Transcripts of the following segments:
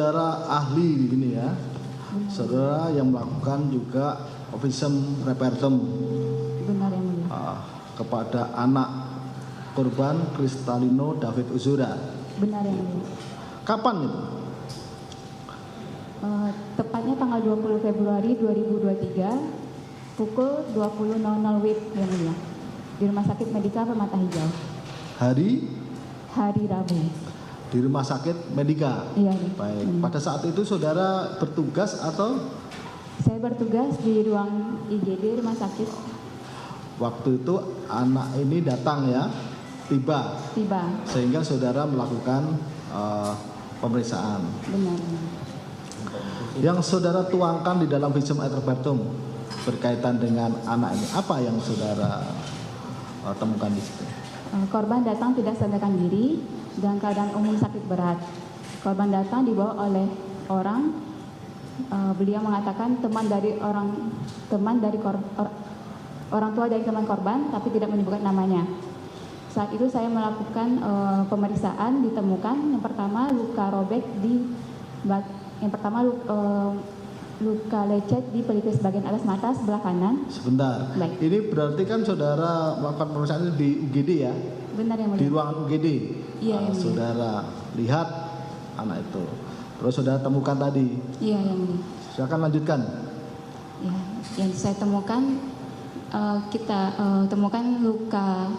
saudara ahli ini ya. Saudara yang melakukan juga visum repertum Benar yang mulia. kepada anak korban Kristalino David Uzura. Benar yang mulia. Kapan itu? Tepatnya tanggal 20 Februari 2023 pukul 20.00 WIB yang mulia di Rumah Sakit Medika Permata Hijau. Hari Rabu. Di Rumah Sakit Medika. Iya. Baik. Pada saat itu saudara bertugas atau? Saya bertugas di ruang IGD Rumah Sakit. Waktu itu anak ini datang ya, tiba. Sehingga saudara melakukan pemeriksaan. Benar. Yang saudara tuangkan di dalam visum et repertum berkaitan dengan anak ini, apa yang saudara temukan di situ? Korban datang tidak sadarkan diri dan keadaan umum sakit berat. Korban datang dibawa oleh orang. Beliau mengatakan orang tua dari teman korban, tapi tidak menyebutkan namanya. Saat itu saya melakukan pemeriksaan, ditemukan yang pertama luka robek luka lecet di pelipis bagian atas mata sebelah kanan. Sebentar. Baik. Ini berarti kan saudara melakukan pemeriksaan itu di UGD ya? Benar yang mulia. Di ruangan UGD. Iya, yang mulia. Saudara lihat anak itu. Terus saudara temukan tadi. Iya yang mulia. Silakan lanjutkan. Ya, yang saya temukan kita temukan luka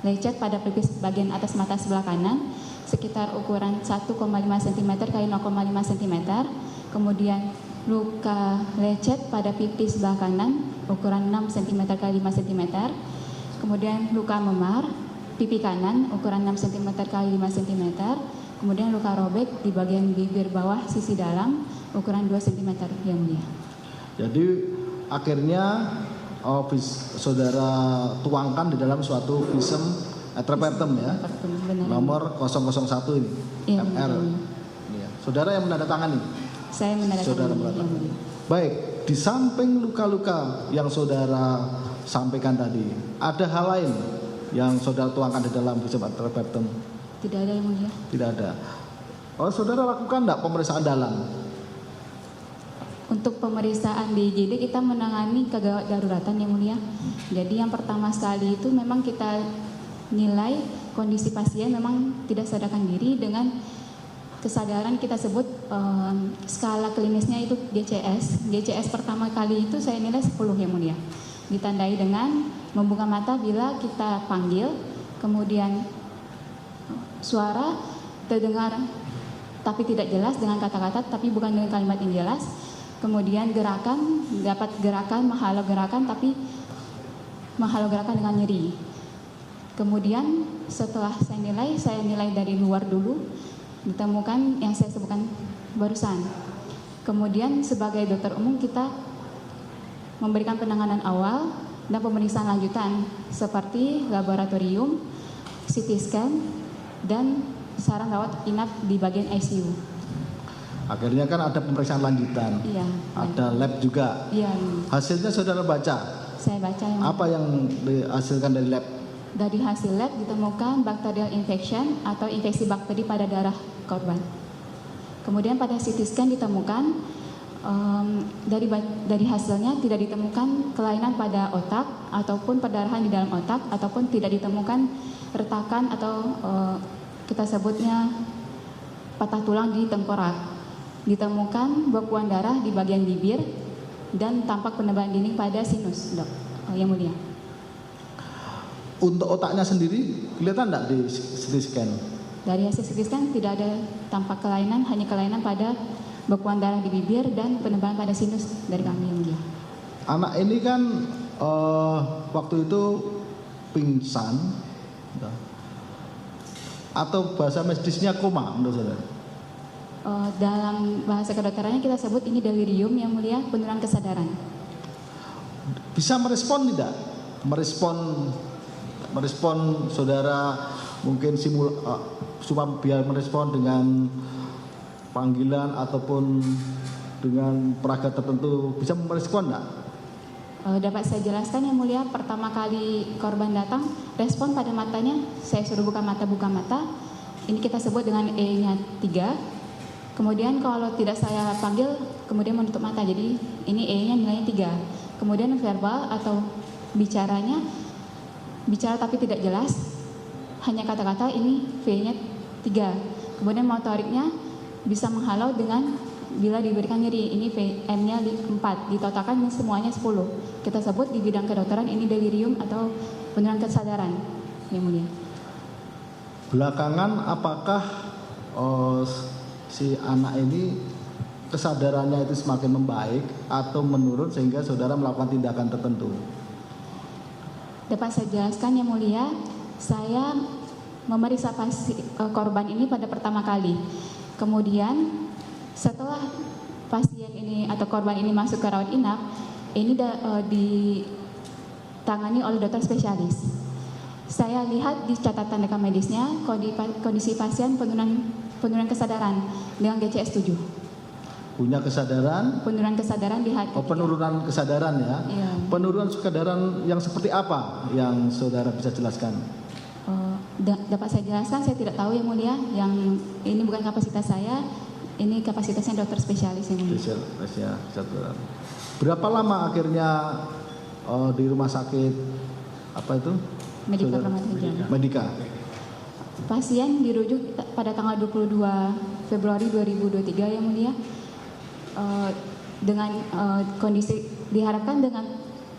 lecet pada pelipis bagian atas mata sebelah kanan sekitar ukuran 1,5 cm x 0,5 cm. Kemudian luka lecet pada pipi sebelah kanan ukuran 6 cm x 5 cm. Kemudian luka memar pipi kanan ukuran 6 cm x 5 cm. Kemudian luka robek di bagian bibir bawah sisi dalam ukuran 2 cm yang mulia. Jadi akhirnya saudara tuangkan di dalam suatu visum et repertum ya, nomor 001 ini, iya, MR. Ya. Saudara yang menandatangani. Saya menandatangani. Baik, di samping luka-luka yang saudara sampaikan tadi, ada hal lain yang saudara tuangkan di dalam visum et repertum? Tidak ada yang mulia. Tidak ada. Saudara lakukan enggak pemeriksaan dalam? Untuk pemeriksaan di IGD kita menangani kegawat daruratan yang mulia. Jadi yang pertama sekali itu memang kita nilai kondisi pasien memang tidak sadarkan diri dengan kesadaran kita sebut skala klinisnya itu GCS. GCS pertama kali itu saya nilai 10 yang mulia. Ditandai dengan membuka mata bila kita panggil, kemudian suara terdengar tapi tidak jelas dengan kata-kata tapi bukan dengan kalimat yang jelas. Kemudian gerakan, dapat gerakan, mahalo gerakan, tapi mahalo gerakan dengan nyeri. Kemudian setelah saya nilai dari luar dulu, ditemukan yang saya sebutkan barusan. Kemudian sebagai dokter umum kita memberikan penanganan awal dan pemeriksaan lanjutan seperti laboratorium, CT scan, dan saran rawat inap di bagian ICU. Akhirnya kan ada pemeriksaan lanjutan. Iya. Ada lab juga. Iya. Hasilnya saudara baca? Saya baca yang. Apa yang dihasilkan dari lab? Dari hasil lab ditemukan bacterial infection atau infeksi bakteri pada darah korban. Kemudian pada CT scan ditemukan dari hasilnya tidak ditemukan kelainan pada otak ataupun perdarahan di dalam otak ataupun tidak ditemukan retakan atau kita sebutnya patah tulang di tengkorak. Ditemukan bekuan darah di bagian bibir dan tampak penebalan dinding pada sinus, dok. Yang mulia. Untuk otaknya sendiri kelihatan enggak di CT scan? Dari hasil CT scan tidak ada tampak kelainan, hanya kelainan pada bekuan darah di bibir dan penebalan pada sinus dari kami yang mulia. Anak ini kan waktu itu pingsan atau bahasa medisnya koma menurut saudara? Dalam bahasa kedokterannya kita sebut ini delirium yang mulia, penurunan kesadaran. Bisa merespon tidak? Merespon saudara mungkin cuma biar merespon dengan panggilan ataupun dengan peraga tertentu, bisa merespon enggak? Dapat saya jelaskan yang mulia, pertama kali korban datang, respon pada matanya, saya suruh buka mata. Ini kita sebut dengan E-nya 3. Kemudian kalau tidak saya panggil, kemudian menutup mata. Jadi ini E-nya nilainya 3. Kemudian verbal atau bicara tapi tidak jelas, hanya kata-kata, ini V-nya 3. Kemudian motoriknya bisa menghalau dengan bila diberikan nyeri, ini M-nya 4. Ditotalkan ini semuanya 10. Kita sebut di bidang kedokteran ini delirium atau penurunan kesadaran, Yang Mulia. Belakangan apakah si anak ini kesadarannya itu semakin membaik atau menurun sehingga saudara melakukan tindakan tertentu? Dapat saya jelaskan Yang Mulia, saya memeriksa korban ini pada pertama kali. Kemudian setelah pasien ini atau korban ini masuk ke rawat inap, ini ditangani oleh dokter spesialis. Saya lihat di catatan rekam medisnya kondisi pasien penurunan kesadaran dengan GCS 7. Punya kesadaran? Penurunan kesadaran di hati. Penurunan kesadaran ya? Iya. Penurunan kesadaran yang seperti apa yang saudara bisa jelaskan? Dapat saya jelaskan, saya tidak tahu Yang Mulia. Yang ini bukan kapasitas saya, ini kapasitasnya dokter spesialis Yang Mulia. Spesialis. Berapa lama akhirnya di rumah sakit apa itu? Medika Permata Hijau. Medika. Pasien dirujuk pada tanggal 22 Februari 2023 Yang Mulia. Dengan kondisi diharapkan dengan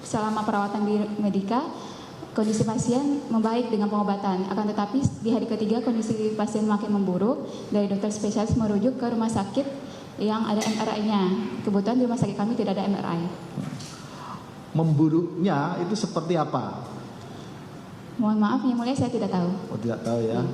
selama perawatan di Medika, kondisi pasien membaik dengan pengobatan. Akan tetapi di hari ketiga kondisi pasien makin memburuk. Dari dokter spesialis merujuk ke rumah sakit yang ada MRI-nya. Kebetulan di rumah sakit kami tidak ada MRI. Memburuknya itu seperti apa? Mohon maaf Yang Mulia, saya tidak tahu. Oh, tidak tahu ya.